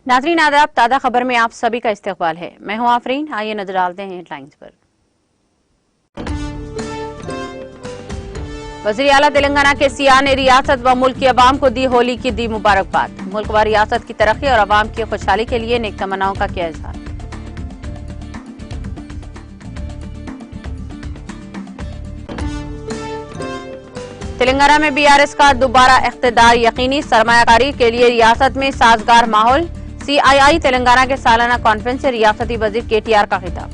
नाज़रीन आदाब, ताज़ा खबर में आप सभी का इस्तकबाल है। मैं हूं आफरीन। आइए नजर डालते हैं हेडलाइंस पर। वज़ीर आला तेलंगाना के सिया ने रियासत व मुल्क की अवाम को दी होली की दी मुबारकबाद। मुल्क व रियासत की तरक्की और अवाम की खुशहाली के लिए नेक तमन्नाओं का किया इजहार। तेलंगाना में बीआरएस का दोबारा इख्तिदार यकीनी, सरमायाकारी के लिए रियासत में साजगार माहौल। सीआईआई तेलंगाना के सालाना कॉन्फ्रेंस से रियासती वजीर केटीआर का खिताब।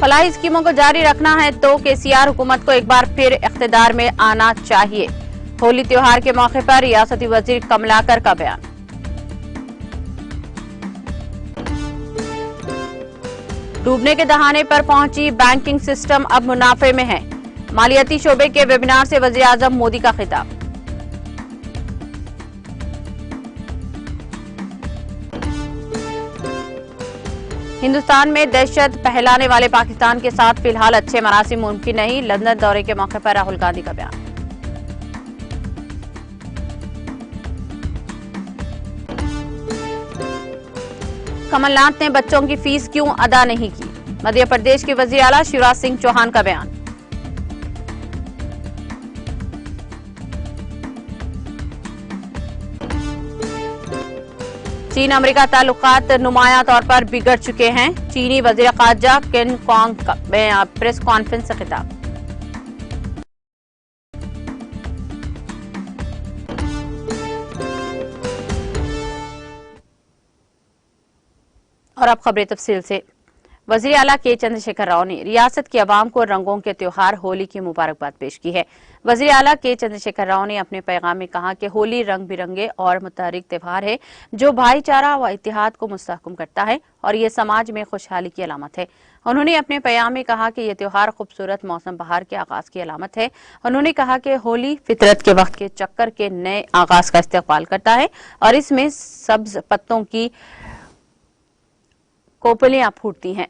फलाही स्कीमों को जारी रखना है तो केसीआर हुकूमत को एक बार फिर इख्तिदार में आना चाहिए। होली त्योहार के मौके पर रियासती वजीर कमलाकर का बयान। डूबने के दहाने पर पहुंची बैंकिंग सिस्टम अब मुनाफे में है। मालियाती शोबे के वेबिनार से वजीर आजम मोदी का खिताब। हिंदुस्तान में दहशत फैलाने वाले पाकिस्तान के साथ फिलहाल अच्छे मरासिम मुमकिन नहीं। लंदन दौरे के मौके पर राहुल गांधी का बयान। कमलनाथ ने बच्चों की फीस क्यों अदा नहीं की। मध्य प्रदेश के वजीर आला शिवराज सिंह चौहान का बयान। चीन अमेरिका ताल्लुकात नुमाया तौर पर बिगड़ चुके हैं। चीनी वजीर खारजा किन कॉन्ग में प्रेस कॉन्फ्रेंस से खिताब। और अब खबरें तफसील से। वज़ीर आला के चंद्रशेखर राव ने रियासत की आवाम को रंगों के त्योहार होली की मुबारकबाद पेश की है। वज़ीर आला के चंद्रशेखर राव ने अपने पैगाम में कहा कि होली रंग बिरंगे और मुतहरिक त्योहार है जो भाईचारा व इत्तेहाद को मुस्तहकम करता है और ये समाज में खुशहाली की अलामत है। उन्होंने अपने पैगाम में कहा कि यह त्योहार खूबसूरत मौसम बहार के आगाज की अलामत है। उन्होंने कहा कि होली फितरत के वक्त के चक्कर के नए आगाज का इस्तकबाल करता है और इसमें सब्ज पत्तों की कोपलियां फूटती हैं।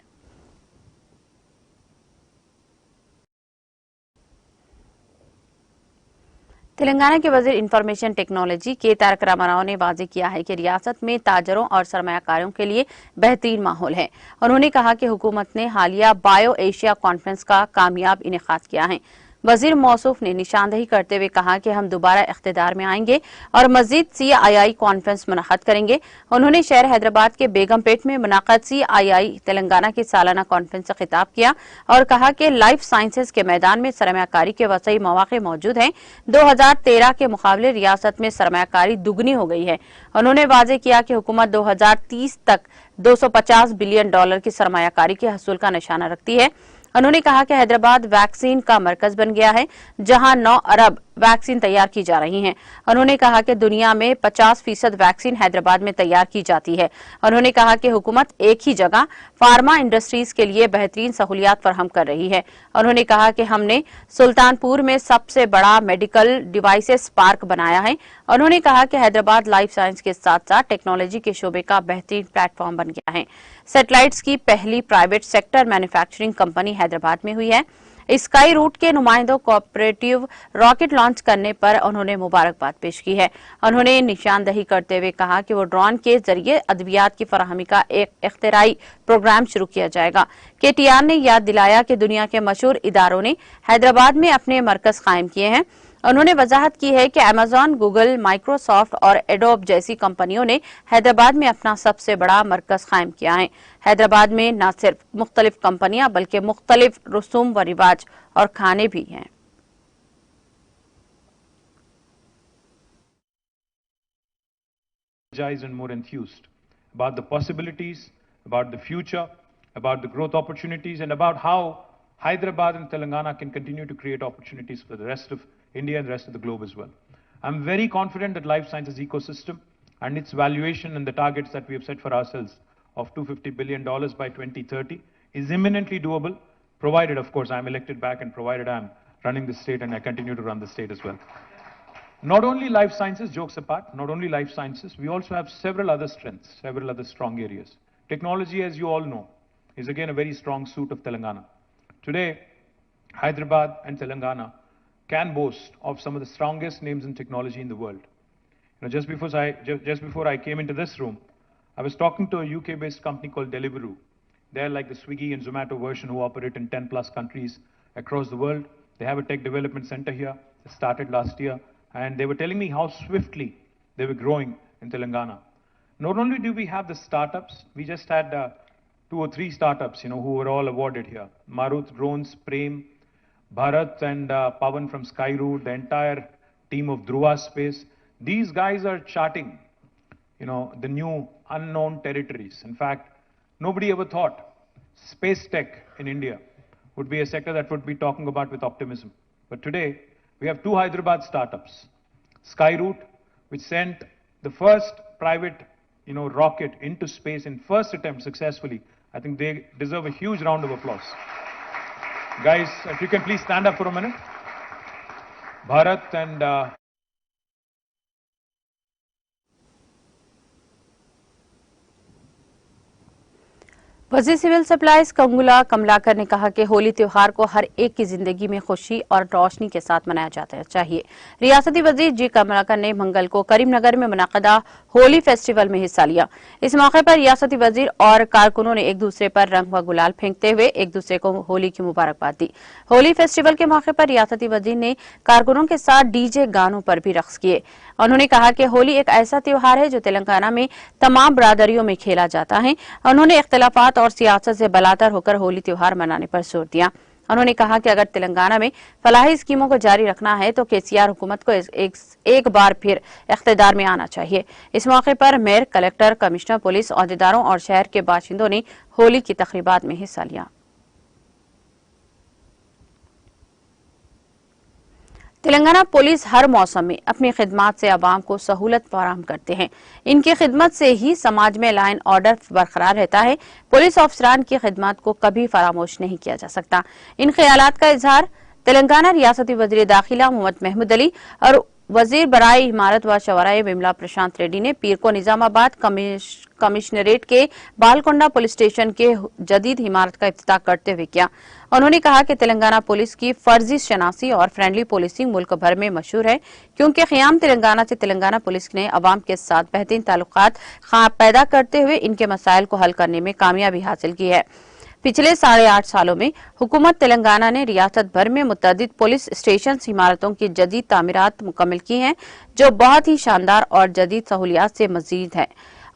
तेलंगाना के वजीर इंफॉर्मेशन टेक्नोलॉजी के तारक रामाराव ने वाजे किया है कि रियासत में ताजरों और सरमायाकारों के लिए बेहतरीन माहौल है। उन्होंने कहा कि हुकूमत ने हालिया बायो एशिया कॉन्फ्रेंस का कामयाब इनेकाद किया है। वजीर मौसूफ ने निशानदही करते हुए कहा कि हम दोबारा इख्तिदार में आएंगे और मजीद सीआईआई कॉन्फ्रेंस मुनअक्कद करेंगे। उन्होंने शहर हैदराबाद के बेगमपेट में मुनअक्कद सीआईआई तेलंगाना की सालाना कॉन्फ्रेंस से खिताब किया और कहा कि लाइफ साइंसेज के मैदान में सरमायाकारी के वसई मौके मौजूद हैं। 2013 के मुकाबले रियासत में सरमायाकारी दुगनी हो गई है। उन्होंने वाजे किया कि हुकूमत 2030 तक $250 बिलियन की सरमायाकारी के हसूल का निशाना रखती है। उन्होंने कहा कि हैदराबाद वैक्सीन का मरकज बन गया है जहां 9 अरब वैक्सीन तैयार की जा रही हैं। उन्होंने कहा कि दुनिया में 50% वैक्सीन हैदराबाद में तैयार की जाती है। उन्होंने कहा कि हुकूमत एक ही जगह फार्मा इंडस्ट्रीज के लिए बेहतरीन सहूलियात फराहम कर रही है। उन्होंने कहा कि हमने सुल्तानपुर में सबसे बड़ा मेडिकल डिवाइसेस पार्क बनाया है। उन्होंने कहा कि हैदराबाद लाइफ साइंस के साथ साथ टेक्नोलॉजी के शोबे का बेहतरीन प्लेटफॉर्म बन गया है। सैटेलाइट्स की पहली private sector manufacturing company Hyderabad में हुई है। स्काई रूट के नुमाइंदों कोऑपरेटिव रॉकेट लॉन्च करने पर उन्होंने मुबारकबाद पेश की है। उन्होंने निशानदही करते हुए कहा कि वो ड्रोन के जरिए अद्वियात की फराहमी का एक इख्तिराई प्रोग्राम शुरू किया जाएगा। केटीआर ने याद दिलाया कि दुनिया के मशहूर इदारों ने हैदराबाद में अपने मरकज कायम किए हैं। उन्होंने वजाहत की है कि अमेजॉन, गूगल, माइक्रोसॉफ्ट और एडोब जैसी कंपनियों ने हैदराबाद में अपना सबसे बड़ा मरकज कायम किया है। हैदराबाद में न सिर्फ मुख्तलिफ कंपनियां बल्कि मुख्तलिफ रसूम व रिवाज और खाने भी हैं। And more enthused about the possibilities, about the future, about the growth opportunities, and about how Hyderabad and Telangana can continue to create opportunities for the rest of India and the rest of the globe as well. I'm very confident that life sciences ecosystem and its valuation and the targets that we have set for ourselves of $250 billion by 2030 is imminently doable, provided, of course, I'm elected back and provided I'm running the state and I continue to run the state as well. Not only life sciences, jokes apart, not only life sciences, we also have several other strengths, several other strong areas. Technology, as you all know, is again a very strong suit of Telangana. Today, Hyderabad and Telangana can boast of some of the strongest names in technology in the world. Just before I came into this room, I was talking to a UK-based company called Deliveroo. They're like the Swiggy and Zomato version who operate in 10 plus countries across the world. They have a tech development center here. It started last year, and they were telling me how swiftly they were growing in Telangana. Not only do we have the startups, we just had 2 or 3 startups, who were all awarded here. Maruth Drones, Prem, Bharat and Pawan from Skyroot, the entire team of Dhruva Space. These guys are charting, the new unknown territories. In fact, nobody ever thought space tech in India would be a sector that would be talking about with optimism. But today, we have 2 Hyderabad startups. Skyroot, which sent the first private, rocket into space in first attempt successfully. I think they deserve a huge round of applause. Guys, if you can please stand up for a minute. Bharat and वजीर civil supplies कंगुला Kamlakar ने कहा कि होली त्योहार को हर एक की जिंदगी में खुशी और रोशनी के साथ मनाया जाना चाहिए। रियासती वजीर जी कमलाकर ने मंगल को करीमनगर में मुनक्कदा होली फेस्टिवल में हिस्सा लिया। इस मौके पर रियासती वजीर और कारकुनों ने एक दूसरे पर रंग व गुलाल फेंकते हुए एक दूसरे को होली की मुबारकबाद दी। होली फेस्टिवल के मौके पर रियासती वजीर ने कारकुनों के साथ डीजे गानों पर भी रक्स किए। उन्होंने कहा कि होली एक ऐसा त्योहार है जो तेलंगाना में तमाम बरादरियों में खेला जाता है। उन्होंने इख्तिलाफात और सियासत से बलातर होकर होली त्योहार मनाने पर जोर दिया। उन्होंने कहा कि अगर तेलंगाना में फलाही स्कीमों को जारी रखना है तो केसीआर हुकूमत को एक बार फिर इख्तिदार में आना चाहिए। इस मौके पर मेयर, कलेक्टर, कमिश्नर पुलिस, अहदेदारों और शहर के बाशिंदों ने होली की तकरीबात में हिस्सा लिया। तेलंगाना पुलिस हर मौसम में अपनी खिदमत से आवाम को सहूलत फराहम करते हैं। इनकी खिदमत से ही समाज में लाइन ऑर्डर बरकरार रहता है। पुलिस अफसरान की खिदमत को कभी फरामोश नहीं किया जा सकता। इन ख्यालात का इजहार तेलंगाना रियासती वजीर दाखिला मोहम्मद महमूद अली और वजीर बराए इमारत व शवराए विमला प्रशांत रेड्डी ने पीर को निजामाबाद कमिश्नरेट के बालकोंडा पुलिस स्टेशन के जदीद इमारत का इफ्तिताह करते हुए किया। उन्होंने कहा कि तेलंगाना पुलिस की फर्जी शनासी और फ्रेंडली पुलिसिंग मुल्क भर में मशहूर है, क्योंकि क़याम तेलंगाना से तेलंगाना पुलिस ने अवाम के साथ बेहतरीन ताल्लुकात पैदा करते हुए इनके मसाइल को हल करने में कामयाबी हासिल की है। पिछले 8.5 सालों में हुकूमत तेलंगाना ने रियासत भर में मुतअद्दिद पुलिस स्टेशन इमारतों की जदीद तामीरात मुकम्मल की हैं, जो बहुत ही शानदार और जदीद सहूलियात से मजीद है।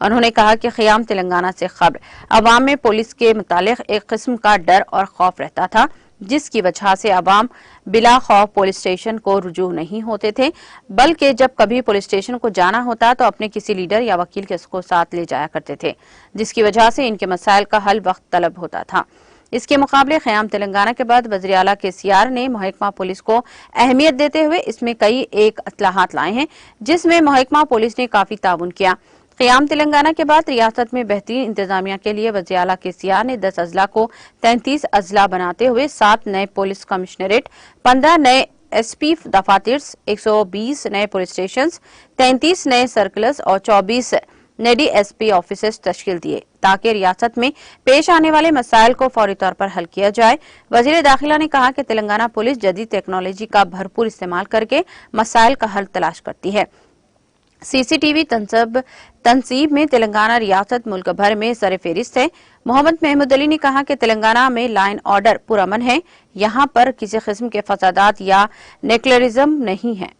उन्होंने कहा कि क़याम तेलंगाना से खबर अवाम में पुलिस के मुतालिक एक किस्म का डर और खौफ रहता था, जिसकी वजह से अवाम बिला खौफ पुलिस स्टेशन को रुजू नहीं होते थे, बल्कि जब कभी पुलिस स्टेशन को जाना होता तो अपने किसी लीडर या वकील को साथ ले जाया करते थे, जिसकी वजह से इनके मसाइल का हल वक्त तलब होता था। इसके मुकाबले क़याम तेलंगाना के बाद वज़ीर आला केसीआर ने महकमा पुलिस को अहमियत देते हुए इसमें कई एक इस्लाहात लाए हैं, जिसमें महकमा पुलिस ने काफी ताउन किया। क़याम तेलंगाना के बाद रियासत में बेहतरीन इंतजामिया के लिए वज़ीर आला केसीआर ने 10 अजला को 33 अजला बनाते हुए 7 नए पुलिस कमिश्नरेट, 15 नए एसपी दफातर, 120 नए पुलिस स्टेशन, 33 नए सर्कल्स और 24 नए डीएसपी ऑफिसर्स तश्कील दिए, ताकि रियासत में पेश आने वाले मसाइल को फौरी तौर पर हल किया जाए। वज़ीर दाखिला ने कहा कि तेलंगाना पुलिस जदीद टेक्नोलॉजी का भरपूर इस्तेमाल करके मसाइल का हल तलाश करती है। सीसीटीवी तनसीब में तेलंगाना रियासत मुल्क भर में सरफहरिस्त है। मोहम्मद महमूद अली ने कहा कि तेलंगाना में लाइन ऑर्डर पुरअमन है, यहाँ पर किसी किस्म के फसादात या नेक्लरिज्म नहीं है।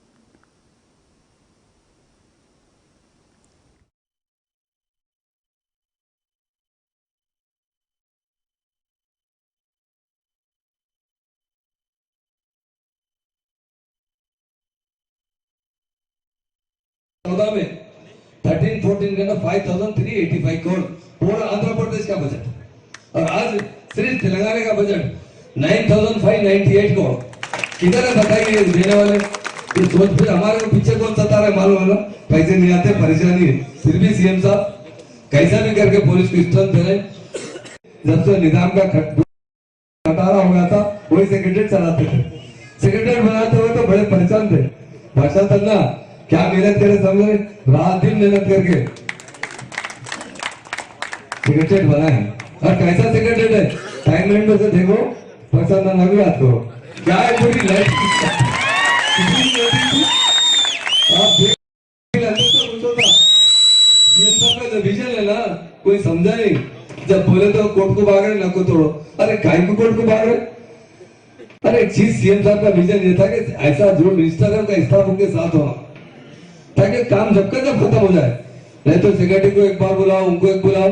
में 13-14 का 5,385 करोड़ पूरा आंध्र प्रदेश का बजट, और आज सिर्फ तेलंगाना का बजट 9,598 करोड़। किधर है बताइए देने वाले? ये सोच फिर हमारे को पीछे कौन सता रहा है मालूम है ना? पैसे नहीं आते, परेशानी है। फिर भी सीएम साहब कैसा भी करके पुलिस को स्ट्रेंथ दे रहे। जब से निजाम का खटारा हो गया था, वही सेक्रेटरीट चलाते थे। सेक्रेटरीट बनाते हुए तो बड़े परेशान थे। भाषा तक ना क्या मेहनत करे, समझे, रात दिन मेहनत करके सेक्रेटरीट बना है। और कैसा सेक्रेटरीट है, टाइम में से देखो, पसंद ना भी याद करो क्या है। पूरी लाइफ आप जो विजन है ना, कोई समझा नहीं। जब बोले तो कोर्ट को भाग रहे, नको तोड़ो। अरे काय को कोर्ट को भाग रहे? अरे एक चीज सीएम साहब का विजन ये था कि ऐसा जो मिनिस्टर है उनका स्टाफ उनके साथ होना, ताकि काम जब खत्म हो जाए। नहीं तो सेक्रेटरी को एक बार बुलाओ, उनको एक बुलाओ,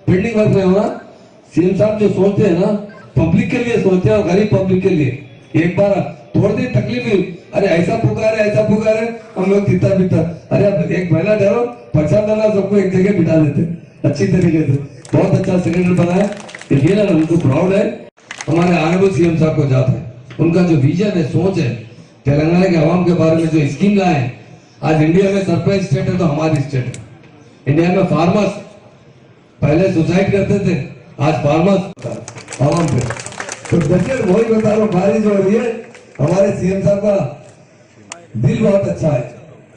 पेंडिंग वर्क नहीं होना। सीएम साहब जो सोचते हैं ना, पब्लिक के लिए सोचते हैं और गरीब पब्लिक के लिए। एक बार थोड़ी सी तकलीफ हुई, अरे ऐसा पुकारे, हम लोग तितर बितर। अरे अब एक महीना ठहरो, 50 दाना सबको एक जगह बिठा देते अच्छी तरीके से। बहुत अच्छा सेक्रेटरी बनाया, ये ना हमको प्राउड है। हमारे ऑनरेबल सीएम साहब को जाता है, उनका जो विजन है, सोच है, तेलंगाना के आवाम के बारे में जो स्कीम लाए हैं। आज इंडिया में सरप्राइज स्टेट है तो हमारी स्टेट है। इंडिया में फार्मर्स पहले सुसाइड करते थे, आज फार्मर्स आवाम पे। तो देखिए वही बता रहा हूँ, बारिश हो रही है। हमारे सीएम साहब का दिल बहुत अच्छा है,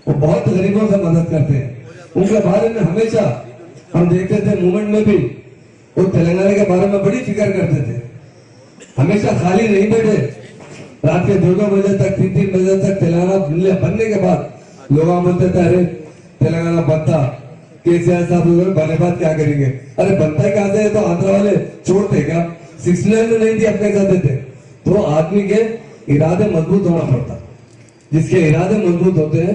वो बहुत गरीबों से मदद करते हैं। उनके बारे में हमेशा हम देखते थे, मूवमेंट में भी वो तेलंगाना के बारे में बड़ी फिक्र करते थे। हमेशा खाली नहीं बैठे, रात के 2-2 बजे तक, 3-3 बजे तक तेलंगाना बनने के बाद लोग बोलते थे, अरे तेलंगाना बनता, केसीआर साहब बने बात क्या करेंगे? अरे बनता कहां से है? तो आंध्र वाले छोड़ते क्या? 69 में नहीं थी, अब कैसा देते? तो आदमी के इरादे मजबूत होना पड़ता, जिसके इरादे मजबूत होते हैं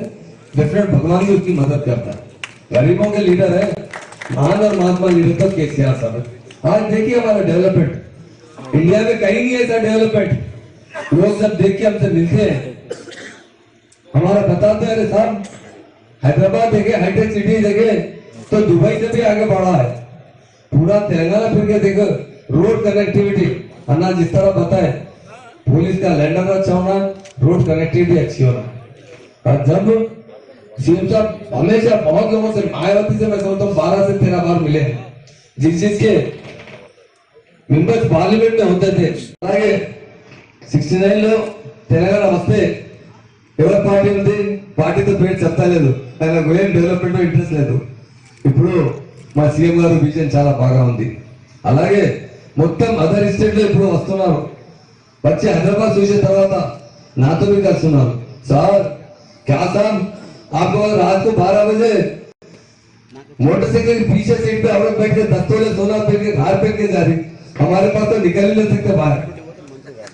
डेफिनेट भगवान भी उसकी मदद करता है। गरीबों के लीडर है, महान और महात्मा लीडर तो केसीआर साहब है। आज देखिए हमारा डेवलपमेंट, इंडिया में कहीं नहीं ऐसा डेवलपमेंट। लोग जब देख के हमसे मिलते हैं, हमारा बताते हैं, अरे साहब हैदराबाद देखे, हाईटेक सिटी देखे तो दुबई से भी आगे बढ़ा है। पूरा तेलंगाना फिर के देखो, रोड कनेक्टिविटी अन्ना जिस तरह बताए, पुलिस का लैंडर अच्छा होना, रोड कनेक्टिविटी अच्छी होना। और जब सीएम साहब हमेशा बहुत लोगों से, मायावती से मैं समझता हूँ 12 से 13 बार मिले, जिस चीज के मेंबर्स पार्लियामेंट में होते थे। 69 లో తెలంగాణ వస్తే ఎవరి పార్టీ ఉంది? పార్టీతో పేరు చెప్తా లేదు, ఆయనకు ఏం డెవలప్మెంట్ ఇంట్రెస్ట్ లేదు. ఇప్పుడు మా సీఎం గారు విజన్ చాలా బాగా ఉంది. అలాగే మొత్తం అదర్ స్టేట్ లో ఇప్పుడు వస్తున్నారు, వచ్చి హైదరాబాద్ చూసిన తర్వాత నాతో भी కలుస్తున్నారు. సార్ क्या साहब आप रात को 12 बजे मोटरसाइकिल के पीछे सीट पे औरत बैठ के 10 तोले सोना पहन के, घर पहन के जा रही, हमारे पास तो निकल ही नहीं सकते बाहर,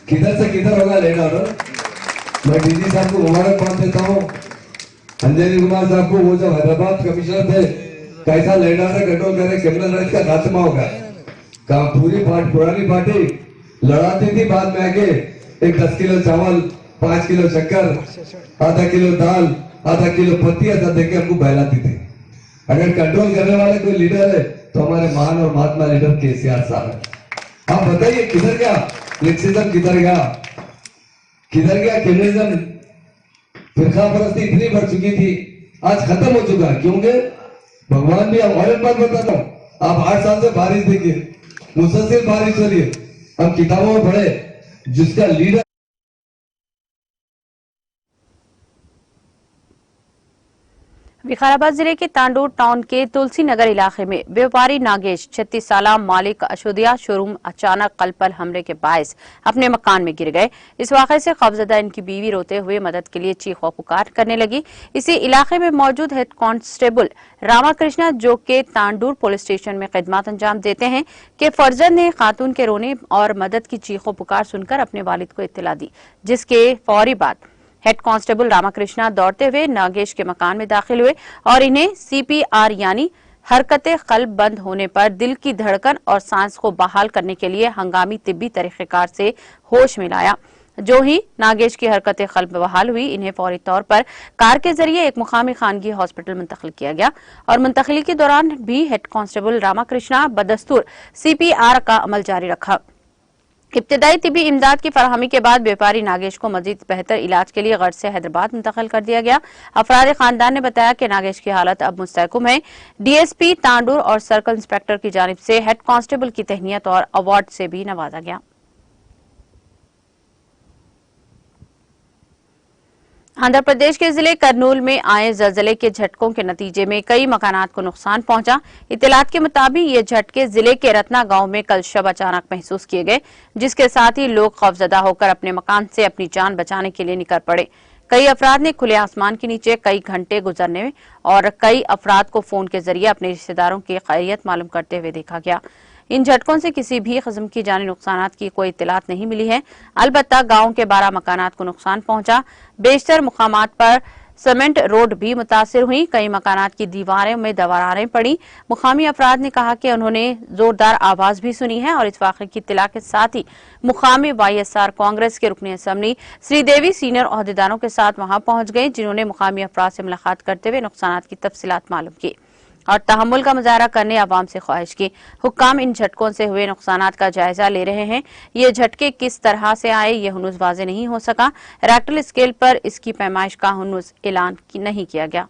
किधर से किधर होगा लेना। मैं डीजी साहब को मुबारकबाद देता हूँ, अंजनी कुमार साहब को, वो जब हैदराबाद कमिश्नर थे, कैसा लेना से कंट्रोल करे, क्रिमिनल राइट का खात्मा होगा। पूरी पुरानी पार्टी लड़ाती थी, बाद में आके एक 10 किलो चावल, 5 किलो शक्कर, आधा किलो दाल, आधा किलो पत्ती ऐसा देके हमको बहलाती थी। अगर कंट्रोल करने वाले कोई लीडर है तो हमारे महान और महात्मा लीडर केसीआर साहब है। आप बताइए किधर गया लिक्सिज्म, किधर गया कम्युनिज्म? फिरका परस्ती इतनी बढ़ चुकी थी, आज खत्म हो चुका है। क्योंकि भगवान भी, और एक बात बताता हूँ, आप 8 साल से बारिश देखिए, मुसलसल बारिश हो रही है। हम किताबों में पढ़े, जिसका लीडर विकाराबाद जिले के तांडूर टाउन के तुलसी नगर इलाके में व्यापारी नागेश 36 साल मालिक अशोदिया शोरूम अचानक कल हमले के बायस अपने मकान में गिर गए। इस वाक़े से खौफजदा इनकी बीवी रोते हुए मदद के लिए चीखों पुकार करने लगी। इसी इलाके में मौजूद हेड कांस्टेबल रामाकृष्णा, जो के तांडूर पुलिस स्टेशन में खिदमत अंजाम देते हैं, के फर्जंद ने खातून के रोने और मदद की चीखों पुकार सुनकर अपने वालिद को इत्तला दी, जिसके फौरी बाद हेड कांस्टेबल रामाकृष्णा दौड़ते हुए नागेश के मकान में दाखिल हुए और इन्हें सीपीआर यानी हरकत कल्ब बंद होने पर दिल की धड़कन और सांस को बहाल करने के लिए हंगामी तिब्बी तरीकेकार से होश में लाया। जो ही नागेश की हरकत कल्ब बहाल हुई, इन्हें फौरी तौर पर कार के जरिए एक मुकामी खानगी हॉस्पिटल मुंतकिल किया गया और मुंतकिली के दौरान भी हेड कांस्टेबल रामाकृष्णा बदस्तूर सीपीआर का अमल जारी रखा। इब्तिदाई तिबी इमदाद की फराहमी के बाद व्यापारी नागेश को मजीद बेहतर इलाज के लिए गर्ज से हैदराबाद मुंतकिल कर दिया गया। अफराद खानदान ने बताया कि नागेश की हालत अब मुस्तहकम है। डीएसपी तांडूर और सर्कल इंस्पेक्टर की जानिब से हेड कांस्टेबल की तहनीत और अवार्ड से भी नवाजा गया। आंध्र प्रदेश के जिले करनूल में आए जलजले के झटकों के नतीजे में कई मकानात को नुकसान पहुंचा। इत्तलात के मुताबिक ये झटके जिले के रत्ना गांव में कल शब अचानक महसूस किए गए, जिसके साथ ही लोग खौफजदा होकर अपने मकान से अपनी जान बचाने के लिए निकल पड़े। कई अफराद ने खुले आसमान के नीचे कई घंटे गुजरने और कई अफराद को फोन के जरिए अपने रिश्तेदारों की खैरियत मालूम करते हुए देखा गया। इन झटकों से किसी भी किस्म की जानी नुकसानात की कोई इत्तलात नहीं मिली है। अलबत्ता गांव के 12 मकानात को नुकसान पहुंचा। बेशतर मुकामात पर सीमेंट रोड भी मुतासिर हुई। कई मकानात की दीवारों में दरारें पड़ी। मुकामी अफराद ने कहा कि उन्होंने जोरदार आवाज भी सुनी है और इस वाक़े की इत्तला के साथ ही मुकामी YSR कांग्रेस के रुकन असम्बली श्रीदेवी सीनियर ओहदेदारों के साथ वहां पहुंच गए, जिन्होंने मुकामी अफराद से मुलाकात करते हुए नुकसानात की तफसीलात मालूम की और तहम्मुल का मुजाहरा करने अवाम से ख्वाहिश की। हुक्काम इन झटकों से हुए नुकसानात का जायजा ले रहे हैं। ये झटके किस तरह से आए ये हनुज वाज़े नहीं हो सका। रेक्टल स्केल पर इसकी पैमाइश का हनुज ऐलान नहीं किया गया।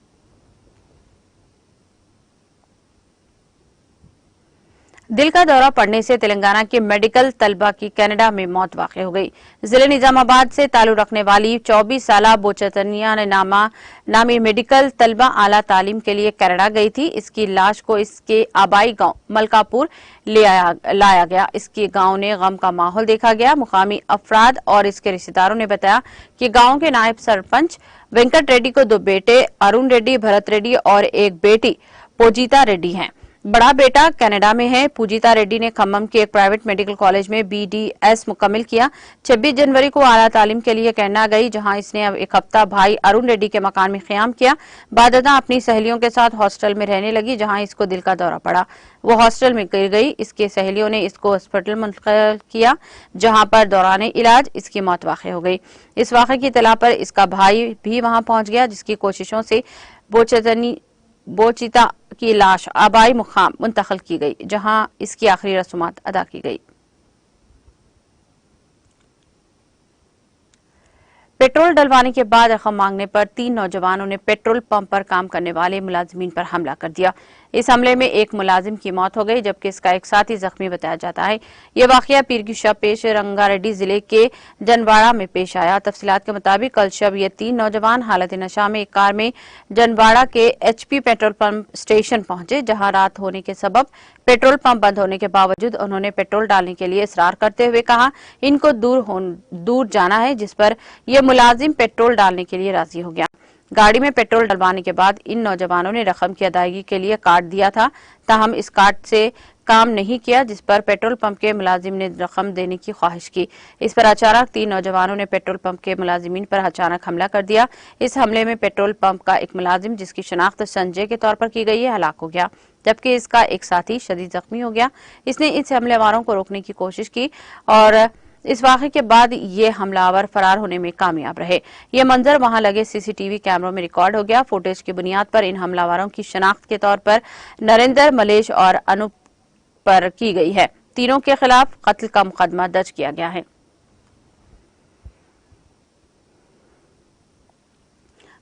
दिल का दौरा पड़ने से तेलंगाना के मेडिकल तलबा की कनाडा में मौत वाक़ हो गई। जिले निजामाबाद से ताल्लुक रखने वाली 24 साला बोचतनिया नामी मेडिकल तलबा आला तालीम के लिए कनाडा गई थी। इसकी लाश को इसके आबाई गांव मलकापुर लाया गया। इसके गांव ने गम का माहौल देखा गया। मुकामी अफराद और इसके रिश्तेदारों ने बताया कि गांव के नायब सरपंच वेंकट रेड्डी को 2 बेटे अरुण रेड्डी, भरत रेड्डी और एक बेटी पूजिता रेड्डी हैं। बड़ा बेटा कनाडा में है। पूजिता रेड्डी ने खम्मम के एक प्राइवेट मेडिकल कॉलेज में BDS मुकम्मिल किया। 26 जनवरी को आला तालीम के लिए कनाडा गई, जहां इसने अब एक हफ्ता भाई अरुण रेड्डी के मकान में क़याम किया। बादता अपनी सहेलियों के साथ हॉस्टल में रहने लगी, जहां इसको दिल का दौरा पड़ा। वो हॉस्टल में गिर गई। इसके सहेलियों ने इसको अस्पताल मुंतकिल किया, जहां पर दौरान इलाज इसकी मौत वाक़ हो गई। इस वाक़े की इत्तला पर इसका भाई भी वहां पहुंच गया, जिसकी कोशिशों से बोचिता की लाश आबाई मुकाम मुंतकिल की गई, जहां इसकी आखिरी रस्मात अदा की गई। पेट्रोल डलवाने के बाद रकम मांगने पर 3 नौजवानों ने पेट्रोल पंप पर काम करने वाले मुलाजिमीन पर हमला कर दिया। इस हमले में एक मुलाजिम की मौत हो गई, जबकि इसका एक साथी जख्मी बताया जाता है। ये वाकया पीर की शब पेश रंगारेड्डी जिले के जनवाड़ा में पेश आया। तफसीलात के मुताबिक कल शब ये 3 नौजवान हालत नशा में एक कार में जनवाड़ा के HP पेट्रोल पंप स्टेशन पहुंचे, जहां रात होने के सबब पेट्रोल पंप बंद होने के बावजूद उन्होंने पेट्रोल डालने के लिए इसरार करते हुए कहा इनको दूर जाना है, जिस पर यह मुलाजिम पेट्रोल डालने के लिए राजी हो गया। गाड़ी में पेट्रोल डलवाने के बाद इन नौजवानों ने रकम की अदायगी के लिए कार्ड दिया था, ताहम इस कार्ड से काम नहीं किया, जिस पर पेट्रोल पंप के मुलाजिम ने रकम देने की ख्वाहिश की। इस पर अचानक 3 नौजवानों ने पेट्रोल पंप के मुलाजिमीन पर अचानक हमला कर दिया। इस हमले में पेट्रोल पंप का एक मुलाजिम, जिसकी शनाख्त संजय के तौर पर की गई है, हलाक हो गया, जबकि इसका एक साथी शदीद जख्मी हो गया। इसने इस हमलेवारों को रोकने की कोशिश की और इस वाक़े के बाद ये हमलावर फरार होने में कामयाब रहे। ये मंजर वहां लगे CCTV कैमरों में रिकॉर्ड हो गया। फुटेज की बुनियाद पर इन हमलावरों की शनाख्त के तौर पर नरेंद्र, मलेश और अनूप पर की गई है। तीनों के खिलाफ कत्ल का मुकदमा दर्ज किया गया है।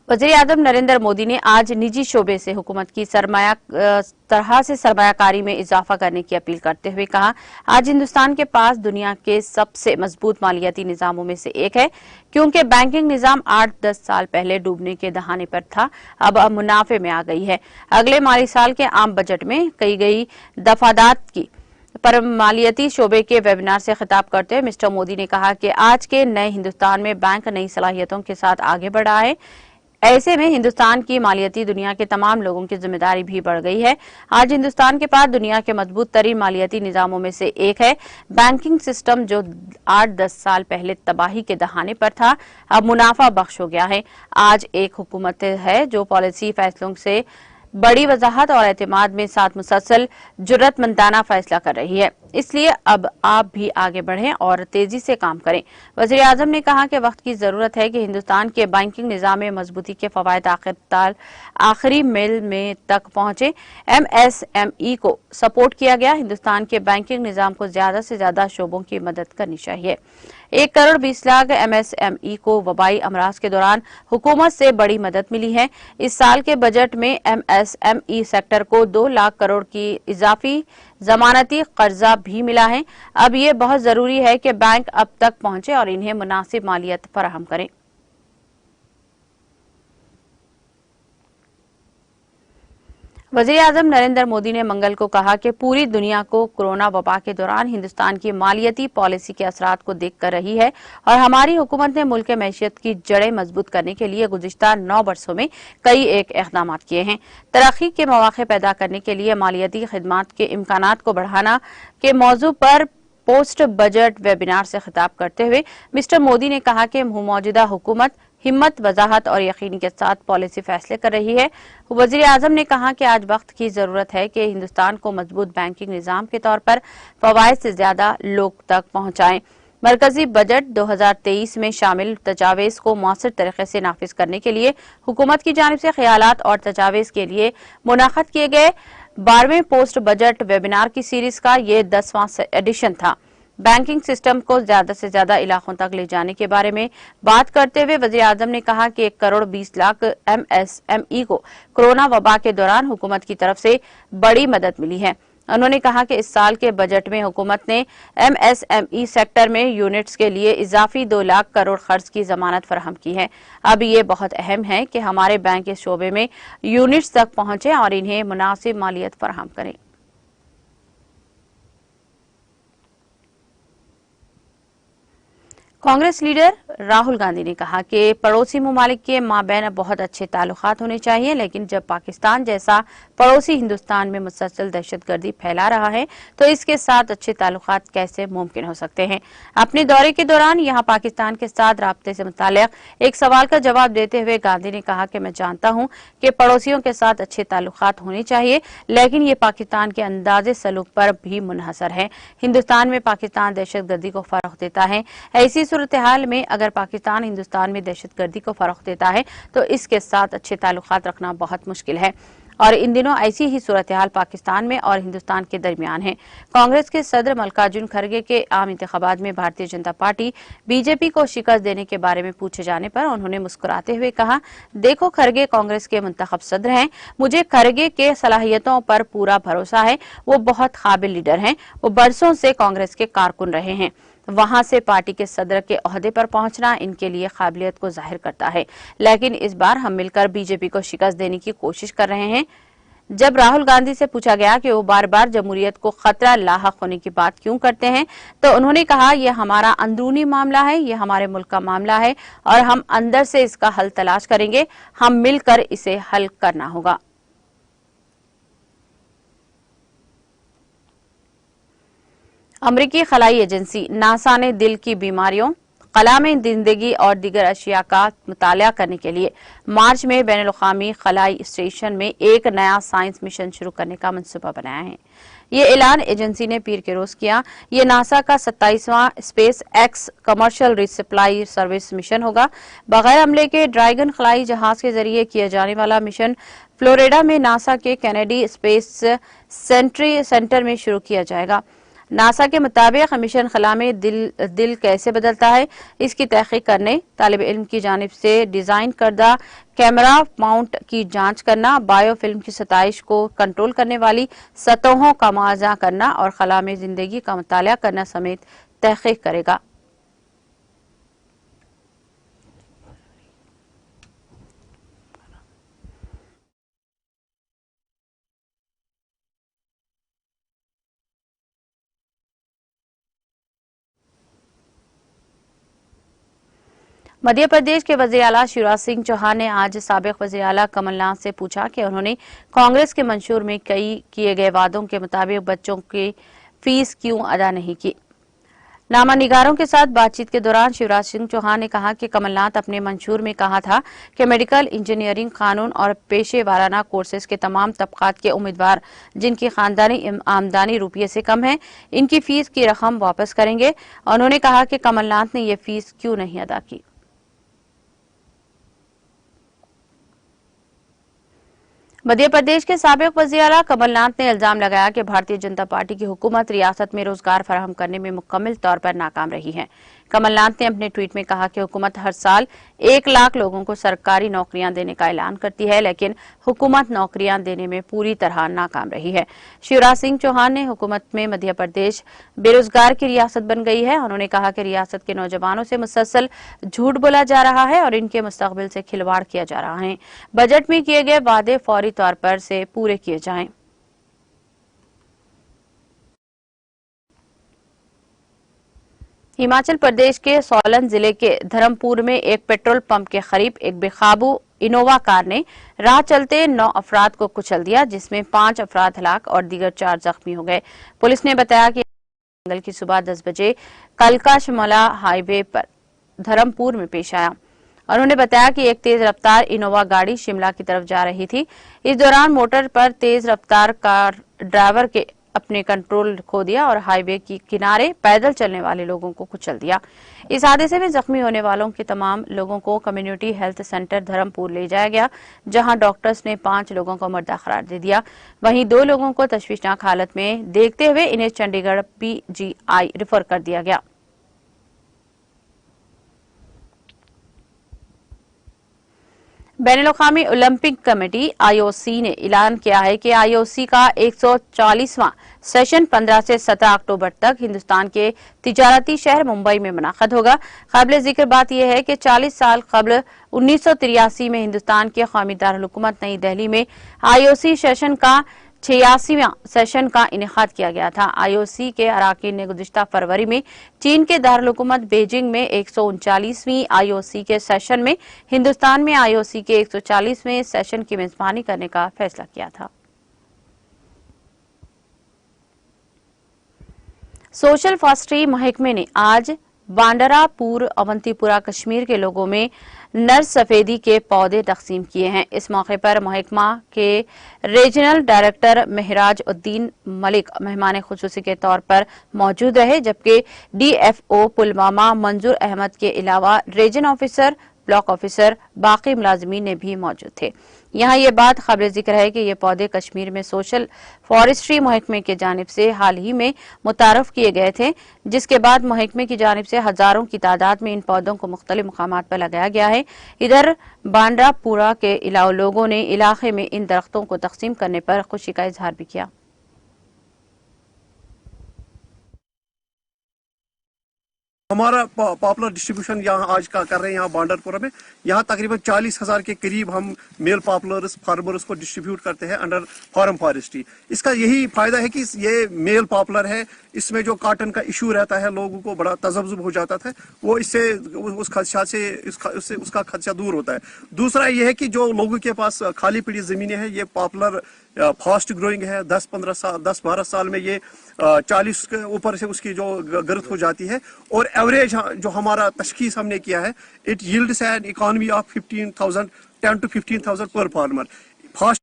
वज़ीर-ए-आज़म नरेंद्र मोदी ने आज निजी शोबे से हुकूमत की सरमायाकारी में इजाफा करने की अपील करते हुए कहा, आज हिंदुस्तान के पास दुनिया के सबसे मजबूत मालियाती निजामों में से एक है, क्योंकि बैंकिंग निजाम 8-10 साल पहले डूबने के दहाने पर था, अब मुनाफे में आ गई है। अगले माली साल के आम बजट में कई गई दफादात की पर मालियाती शोबे के वेबिनार से खिताब करते हुए मिस्टर मोदी ने कहा कि आज के नए हिंदुस्तान में बैंक नई सलाहियतों के साथ आगे बढ़ा है। ऐसे में हिंदुस्तान की मालियाती दुनिया के तमाम लोगों की जिम्मेदारी भी बढ़ गई है। आज हिंदुस्तान के पास दुनिया के मजबूत तरीन मालियाती निजामों में से एक है। बैंकिंग सिस्टम जो 8-10 साल पहले तबाही के दहाने पर था, अब मुनाफा बख्श हो गया है। आज एक हुकूमत है जो पॉलिसी फैसलों से बड़ी वजाहत और एतमाद में साथ मुसलसल जुर्रतमंदाना फैसला कर रही है। इसलिए अब आप भी आगे बढ़ें और तेजी से काम करें। वज़ीर आज़म ने कहा कि वक्त की जरूरत है कि हिंदुस्तान के बैंकिंग निज़ाम में मजबूती के फवायद आखिरी मील में तक पहुंचे। MSME को सपोर्ट किया गया। हिंदुस्तान के बैंकिंग निज़ाम को ज्यादा से ज्यादा शोबों की मदद करनी चाहिए। 1 करोड़ 20 लाख MSME को वबाई अमराज के दौरान हुकूमत से बड़ी मदद मिली है। इस साल के बजट में MSME सेक्टर को 2 लाख करोड़ की इजाफी जमानती कर्जा भी मिला है। अब ये बहुत जरूरी है कि बैंक अब तक पहुंचे और इन्हें मुनासिब मालियत फराहम करें। वज़ीर आज़म नरेंद्र मोदी ने मंगल को कहा कि पूरी दुनिया को कोरोना वबा के दौरान हिंदुस्तान की मालियाती पॉलिसी के असरात को देखकर रही है और हमारी हुकूमत ने मुल्क के मैशियत की जड़ें मजबूत करने के लिए गुज़िश्ता 9 वर्षों में कई एक इक़दाम किए हैं। तरक्की के मौके पैदा करने के लिए मालियाती खिदमात के इम्कानात को बढ़ाना के मौजू पर पोस्ट बजट वेबिनार से खिताब करते हुए मिस्टर मोदी ने कहा कि मौजूदा हुकूमत हिम्मत, वजाहत और यकीन के साथ पॉलिसी फैसले कर रही है। वज़ीर आज़म ने कहा कि आज वक्त की जरूरत है कि हिंदुस्तान को मजबूत बैंकिंग निजाम के तौर पर फवायद से ज्यादा लोग तक पहुंचाएं। मरकजी बजट 2023 में शामिल तजावीज़ को मौसर तरीके से नाफिज करने के लिए हुकूमत की जानिब से ख्यालात और तजावीज़ के लिए मुनाक़द किए गए 12वें पोस्ट बजट वेबिनार की सीरीज का ये 10वां एडिशन था। बैंकिंग सिस्टम को ज्यादा से ज्यादा इलाकों तक ले जाने के बारे में बात करते हुए वज़ीर आज़म ने कहा कि 1 करोड़ 20 लाख MSME को कोरोना वबा के दौरान हुकूमत की तरफ से बड़ी मदद मिली है। उन्होंने कहा कि इस साल के बजट में हुकूमत ने MSME सेक्टर में यूनिट्स के लिए इजाफी 2 लाख करोड़ खर्च की जमानत फराहम की है। अब ये बहुत अहम है कि हमारे बैंक इस शोबे में यूनिट्स तक पहुंचे और इन्हें मुनासिब मालियत फराहम करें। कांग्रेस लीडर राहुल गांधी ने कहा कि पड़ोसी ममालिक के माबैन बहुत अच्छे ताल्लुकात होने चाहिए, लेकिन जब पाकिस्तान जैसा पड़ोसी हिंदुस्तान में मुसलसल दहशतगर्दी फैला रहा है तो इसके साथ अच्छे ताल्लुकात कैसे मुमकिन हो सकते हैं। अपने दौरे के दौरान यहां पाकिस्तान के साथ राब्ते से मुताल्लिक एक सवाल का जवाब देते हुए गांधी ने कहा कि मैं जानता हूं कि पड़ोसियों के साथ अच्छे ताल्लुकात होने चाहिए, लेकिन ये पाकिस्तान के अंदाजे सलूक पर भी मुनहसर है। हिंदुस्तान में पाकिस्तान दहशतगर्दी को फरोग देता है। ऐसी सूरत हाल में अगर पाकिस्तान हिंदुस्तान में दहशतगर्दी को फरोग देता है तो इसके साथ अच्छे ताल्लुकात रखना बहुत मुश्किल है और इन दिनों ऐसी ही सूरत हाल पाकिस्तान में और हिंदुस्तान के दरमियान है। कांग्रेस के सदर मल्लिकार्जुन खड़गे के आम इंतखाबात में भारतीय जनता पार्टी बीजेपी को शिकस्त देने के बारे में पूछे जाने पर उन्होंने मुस्कुराते हुए कहा, देखो खड़गे कांग्रेस के मुंतखब सदर हैं, मुझे खड़गे के सलाहियतों पर पूरा भरोसा है। वो बहुत काबिल लीडर हैं, वो बरसों से कांग्रेस के कारकुन रहे हैं। वहां से पार्टी के सदर के ओहदे पर पहुंचना इनके लिए काबिलियत को जाहिर करता है, लेकिन इस बार हम मिलकर बीजेपी को शिकस्त देने की कोशिश कर रहे हैं। जब राहुल गांधी से पूछा गया कि वो बार बार जमहूरियत को खतरा लाहक होने की बात क्यों करते हैं तो उन्होंने कहा, यह हमारा अंदरूनी मामला है, यह हमारे मुल्क का मामला है और हम अंदर से इसका हल तलाश करेंगे। हम मिलकर इसे हल करना होगा। अमरीकी खलाई एजेंसी नासा ने दिल की बीमारियों, कलाम जिंदगी और दीगर अशिया का मुताला करने के लिए मार्च में बैनुल-अक़वामी खलाई स्टेशन में एक नया साइंस मिशन शुरू करने का मंसूबा बनाया है। ये ऐलान एजेंसी ने पीर के रोज किया। ये नासा का 27वां SpaceX commercial resupply service mission होगा। बगैर अमले के ड्रैगन खलाई जहाज के जरिए किया जाने वाला मिशन फ्लोरिडा में नासा के कैनेडी स्पेस सेंटर में शुरू किया जाएगा। नासा के मुताबिक मिशन खला में दिल कैसे बदलता है इसकी तहकीक करने, तालिब इल्म की जानिब से डिजाइन करदा कैमरा माउंट की जांच करना, बायोफिल्म की सतह को कंट्रोल करने वाली सतहों का मुआवजा करना और खला में जिंदगी का मुताला करना समेत तहकीक करेगा। मध्य प्रदेश के वज़ीर आला शिवराज सिंह चौहान ने आज साबिक वज़ीर आला कमलनाथ से पूछा कि उन्होंने कांग्रेस के मंशूर में कई किए गए वादों के मुताबिक बच्चों की फीस क्यों अदा नहीं की। नामानिगारों के साथ बातचीत के दौरान शिवराज सिंह चौहान ने कहा कि कमलनाथ अपने मंशूर में कहा था कि मेडिकल, इंजीनियरिंग, कानून और पेशे वाराना कोर्सेज के तमाम तबकात के उम्मीदवार जिनकी खानदानी आमदनी रुपये से कम है, इनकी फीस की रकम वापस करेंगे। उन्होंने कहा कि कमलनाथ ने यह फीस क्यों नहीं अदा की। मध्य प्रदेश के साबिक वज़ीर आला कमलनाथ ने इल्जाम लगाया कि भारतीय जनता पार्टी की हुकूमत रियासत में रोजगार फराहम करने में मुकम्मल तौर पर नाकाम रही है। कमलनाथ ने अपने ट्वीट में कहा कि हुकूमत हर साल 1 लाख लोगों को सरकारी नौकरियां देने का ऐलान करती है, लेकिन हुकूमत नौकरियां देने में पूरी तरह नाकाम रही है। शिवराज सिंह चौहान ने हुकूमत में मध्य प्रदेश बेरोजगार की रियासत बन गई है। उन्होंने कहा कि रियासत के नौजवानों से मुसलसल झूठ बोला जा रहा है और इनके मुस्तकबिल से खिलवाड़ किया जा रहा है। बजट में किए गए वादे फौरी तौर पर से पूरे किए जाएं। हिमाचल प्रदेश के सोलन जिले के धर्मपुर में एक पेट्रोल पंप के करीब एक बेकाबू इनोवा कार ने राह चलते 9 अफराद को कुचल दिया, जिसमें 5 अफराद हलाक और दीगर 4 जख्मी हो गए। पुलिस ने बताया कि मंगल की सुबह 10 बजे कलका शिमला हाईवे पर धर्मपुर में पेश आया। उन्होंने बताया कि एक तेज रफ्तार इनोवा गाड़ी शिमला की तरफ जा रही थी। इस दौरान मोटर पर तेज रफ्तार कार ड्राइवर के अपने कंट्रोल खो दिया और हाईवे की किनारे पैदल चलने वाले लोगों को कुचल दिया। इस हादसे में जख्मी होने वालों के तमाम लोगों को कम्युनिटी हेल्थ सेंटर धर्मपुर ले जाया गया, जहां डॉक्टर्स ने 5 लोगों को मुर्दा करार दे दिया। वहीं 2 लोगों को तशवीशनाक हालत में देखते हुए इन्हें चंडीगढ़ PGI रेफर कर दिया गया। बैनुल-अक़वामी ओलंपिक कमेटी IOC ने ऐलान किया है कि IOC का 140वां सेशन 15 से 17 अक्टूबर तक हिंदुस्तान के तिजारती शहर मुंबई में मुनाक़द होगा। काबिल जिक्र बात यह है कि 40 साल कबल 1983 में हिंदुस्तान के कौमी दारुल-हुकूमत नई दिल्ली में IOC सेशन का 86वां सेशन का इनेकाद किया गया था। IOC के अराकीन ने गुज़िश्ता फरवरी में चीन के दारुल-हुकूमत बीजिंग में 139वीं IOC के सेशन में हिंदुस्तान में IOC के 140वें सेशन की मेजबानी करने का फैसला किया था। सोशल फॉरेस्ट्री महकमे ने आज बांडरापुर अवंतीपुरा कश्मीर के लोगों में नर सफेदी के पौधे तकसीम किए हैं। इस मौके पर महकमा के रीजनल डायरेक्टर महराज उद्दीन मलिक मेहमान खुसूसी के तौर पर मौजूद रहे, जबकि DFO पुलवामा मंजूर अहमद के अलावा रीजन ऑफिसर, ब्लॉक ऑफिसर, बाकी मुलाजिमीन ने भी मौजूद थे। यहाँ ये बात काबिल जिक्र है कि ये पौधे कश्मीर में सोशल फॉरेस्ट्री महकमे की जानिब से हाल ही में मुतारफ किए गए थे, जिसके बाद महकमे की जानिब से हजारों की तादाद में इन पौधों को मुख्तलिफ मकामात पर लगाया गया है। इधर बांडरापुरा के अलावा लोगों ने इलाके में इन दरख्तों को तकसीम करने पर खुशी का इजहार भी किया। हमारा पॉपुलर डिस्ट्रीब्यूशन यहाँ आज का कर रहे हैं यहाँ बांडरपुरा में। यहाँ तकरीबन 40,000 के करीब हम मेल पॉपुलर्स फार्मर्स को डिस्ट्रीब्यूट करते हैं अंडर फार्म फॉरेस्ट्री। इसका यही फायदा है कि ये मेल पॉपुलर है, इसमें जो कॉटन का इशू रहता है लोगों को बड़ा तजब्जुब हो जाता था, वो इससे उस खदशा से उसका खदशा दूर होता है। दूसरा ये है कि जो लोगों के पास खाली पड़ी ज़मीनें हैं, ये पॉपुलर फास्ट ग्रोइंग है। 10-12 साल में ये 40 के ऊपर से उसकी जो ग्रोथ हो जाती है। और एवरेज जो हमारा तशखीस हमने किया है, it yields an economy of 10 to 15,000 पर फार्मर। फास्ट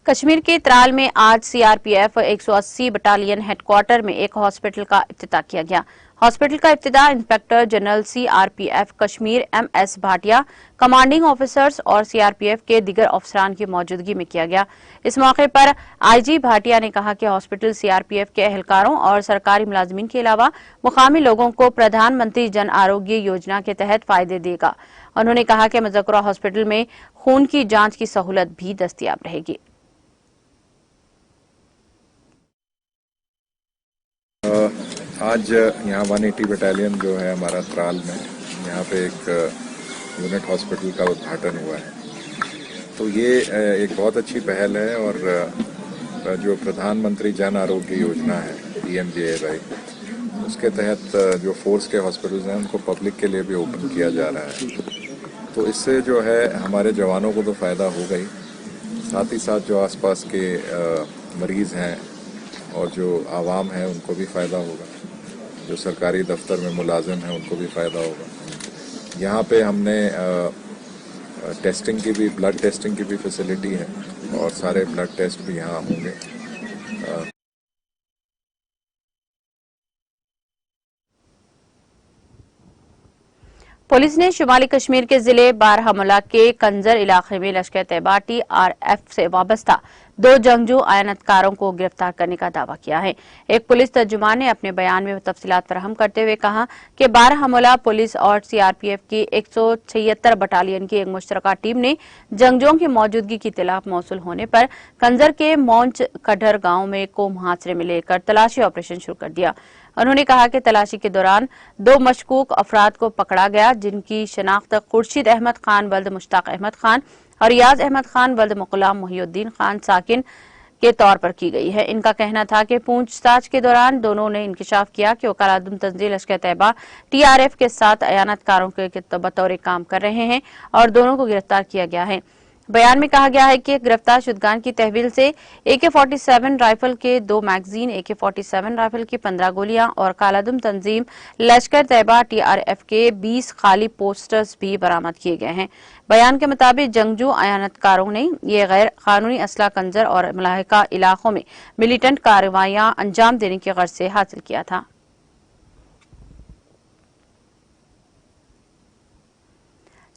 कश्मीर के त्राल में आज CRPF 180 बटालियन हेडक्वार्टर में एक हॉस्पिटल का इफ्तिताह किया गया। हॉस्पिटल का इफ्तिताह inspector general CRPF Kashmir MS Bhatia, commanding officers और CRPF के दीगर अफसरान की मौजूदगी में किया गया। इस मौके पर IG भाटिया ने कहा कि हॉस्पिटल CRPF के एहलकारों और सरकारी मुलाजमीन के अलावा मुकामी लोगों को प्रधानमंत्री जन आरोग्य योजना के तहत फायदे देगा। उन्होंने कहा कि मज़कूरा हॉस्पिटल में खून की जांच की सहूलत भी दस्तयाब रहेगी। आज यहाँ 180 बटालियन जो है हमारा त्राल में, यहाँ पे एक यूनिट हॉस्पिटल का उद्घाटन हुआ है। तो ये एक बहुत अच्छी पहल है और जो प्रधानमंत्री जन आरोग्य योजना है PMJAY, उसके तहत जो फोर्स के हॉस्पिटल्स हैं उनको पब्लिक के लिए भी ओपन किया जा रहा है। तो इससे जो है हमारे जवानों को तो फ़ायदा होगा ही, साथ ही साथ जो आसपास के मरीज़ हैं और जो आवाम है उनको भी फ़ायदा होगा, जो सरकारी दफ्तर में मुलाजिम हैं उनको भी फ़ायदा होगा। यहाँ पे हमने टेस्टिंग की भी, ब्लड टेस्टिंग की भी फैसिलिटी है और सारे ब्लड टेस्ट भी यहाँ होंगे। पुलिस ने शुमाली कश्मीर के जिले बारामुल्ला के कंजर इलाके में लश्कर तैयबा TRF से वाबस्ता 2 जंगजू आयनतकारों को गिरफ्तार करने का दावा किया है। एक पुलिस तर्जुमान ने अपने बयान में तफसीलात फराहम करते हुए कहा कि बारामुल्ला पुलिस और CRPF की 176 बटालियन की एक मुश्तरका टीम ने जंगजुओं की मौजूदगी की इत्तला मौसूल होने पर कंजर के मौंच कढ़र गांव में को मुहासरे में लेकर तलाशी ऑपरेशन शुरू कर दिया। उन्होंने कहा कि तलाशी के दौरान 2 मशकूक अफराद को पकड़ा गया, जिनकी शनाख्त खुर्शीद अहमद खान वल्द मुश्ताक अहमद खान और रियाज अहमद खान वल्द मुक़ल्लाम मोहिउद्दीन खान साकिन के तौर पर की गई है। इनका कहना था कि पूछताछ के दौरान दोनों ने इंकशाफ किया कि वकालतुन तंजील लश्कर तैयबा TRF के साथ अयानतकारों के बतौर काम कर रहे हैं और दोनों को गिरफ्तार किया गया है। बयान में कहा गया है कि गिरफ्तार शुदगान की तहवील से AK-47 राइफल के 2 मैगजीन, AK-47 राइफल की 15 गोलियां और कालादम तंजीम लश्कर तैयबा TRF के 20 खाली पोस्टर्स भी बरामद किए गए हैं। बयान के मुताबिक जंगजू अयानतकारों ने ये गैर कानूनी असला कंजर और मुलाहिका इलाकों में मिलिटेंट कार्रवाइयां अंजाम देने की गर्ज से हासिल किया था।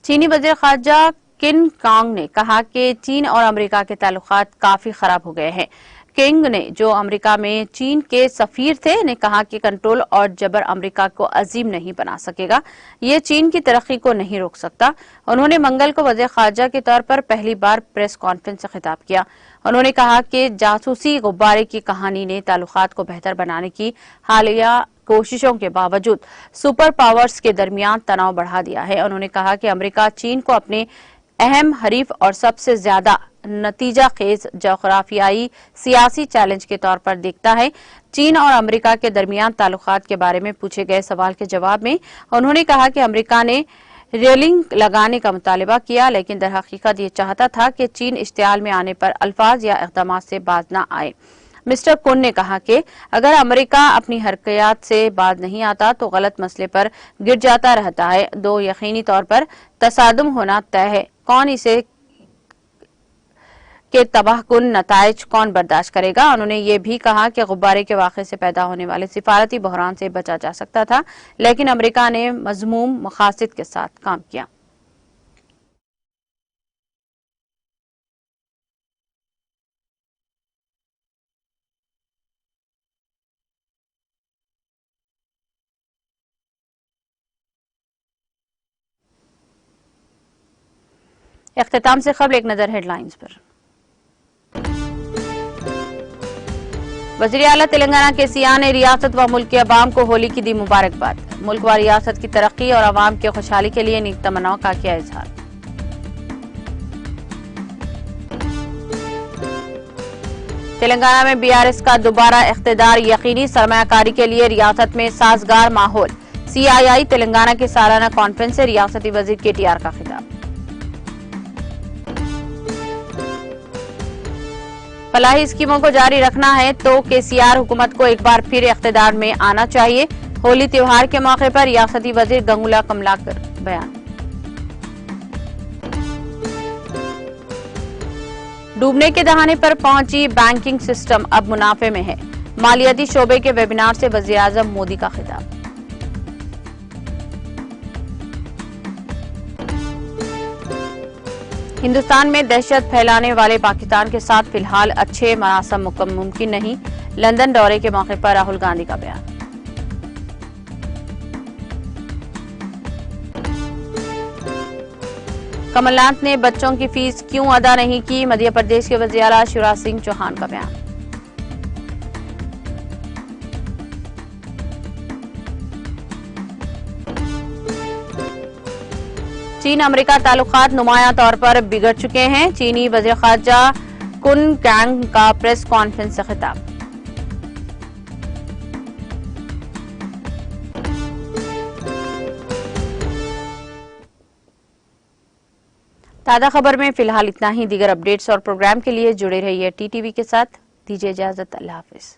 चीनी वज़ीर ख़ारजा किन कांग ने कहा कि चीन और अमेरिका के ताल्लुकात काफी खराब हो गए हैं। किंग ने, जो अमेरिका में चीन के सफीर थे, ने कहा कि कंट्रोल और जबर अमेरिका को अजीम नहीं बना सकेगा, ये चीन की तरक्की को नहीं रोक सकता। उन्होंने मंगल को वज़ीर ख़ारजा के तौर पर पहली बार प्रेस कॉन्फ्रेंस से खिताब किया। उन्होंने कहा कि जासूसी गुब्बारे की कहानी ने ताल्लुकात को बेहतर बनाने की हालिया कोशिशों के बावजूद सुपर पावर्स के दरमियान तनाव बढ़ा दिया है। उन्होंने कहा कि अमेरिका चीन को अपने अहम हरीफ और सबसे ज्यादा नतीजा खेज जोग्राफियाई सियासी चैलेंज के तौर पर देखता है। चीन और अमेरिका के दरमियान ताल्लुकात के बारे में पूछे गए सवाल के जवाब में उन्होंने कहा कि अमेरिका ने रेलिंग लगाने का मुतालबा किया, लेकिन दर हकीकत ये चाहता था कि चीन इश्तियाल में आने पर अल्फाज या इक़दाम से बाज न आए। मिस्टर कुन ने कहा कि अगर अमेरिका अपनी हरकयात से बाज नहीं आता तो गलत मसले पर गिर जाता रहता है। 2 यकीनी तौर पर तसादुम होना तय है। कौन इसे के तबाहकुन नताइज कौन बर्दाश्त करेगा। उन्होंने ये भी कहा कि गुब्बारे के वाक़े से पैदा होने वाले सिफारती बहरान से बचा जा सकता था, लेकिन अमेरिका ने मज़मूम मकासद के साथ काम किया। इख्तिताम से खबर एक नजर हेडलाइंस पर। वज़ीर आला तेलंगाना KCR ने रियासत व मुल्क के अवाम को होली की दी मुबारकबाद। मुल्क व रियासत की तरक्की और अवाम की खुशहाली के लिए नेक तमन्नाओं का किया इजहार। तेलंगाना में BRS का दोबारा इख्तिदार यकीनी, सरमायाकारी के लिए रियासत में साजगार माहौल। CII तेलंगाना के सालाना कॉन्फ्रेंस से रियासती वजीर KTR का खिताब। फलाही स्कीमों को जारी रखना है तो KCR हुकूमत को एक बार फिर इख्तिदार में आना चाहिए। होली त्योहार के मौके पर रियासती वजीर गंगुला कमलाकर बयान। डूबने के दहाने पर पहुंची बैंकिंग सिस्टम अब मुनाफे में है। मालियाती शोबे के वेबिनार से वजीर आजम मोदी का खिताब। हिंदुस्तान में दहशत फैलाने वाले पाकिस्तान के साथ फिलहाल अच्छे मनासब मुमकिन नहीं। लंदन दौरे के मौके पर राहुल गांधी का बयान। कमलनाथ ने बच्चों की फीस क्यों अदा नहीं की, मध्य प्रदेश के वज़ीर आला शिवराज सिंह चौहान का बयान। चीन अमेरिका ताल्लुकात नुमाया तौर पर बिगड़ चुके हैं। चीनी वज़ीर ख़ारजा कुन कैंग का प्रेस कॉन्फ्रेंस से खिताब। ताज़ा खबर में फिलहाल इतना ही। दीगर अपडेट्स और प्रोग्राम के लिए जुड़े रहिए TTV के साथ। दीजिए इजाजत। अल्लाह हाफिज।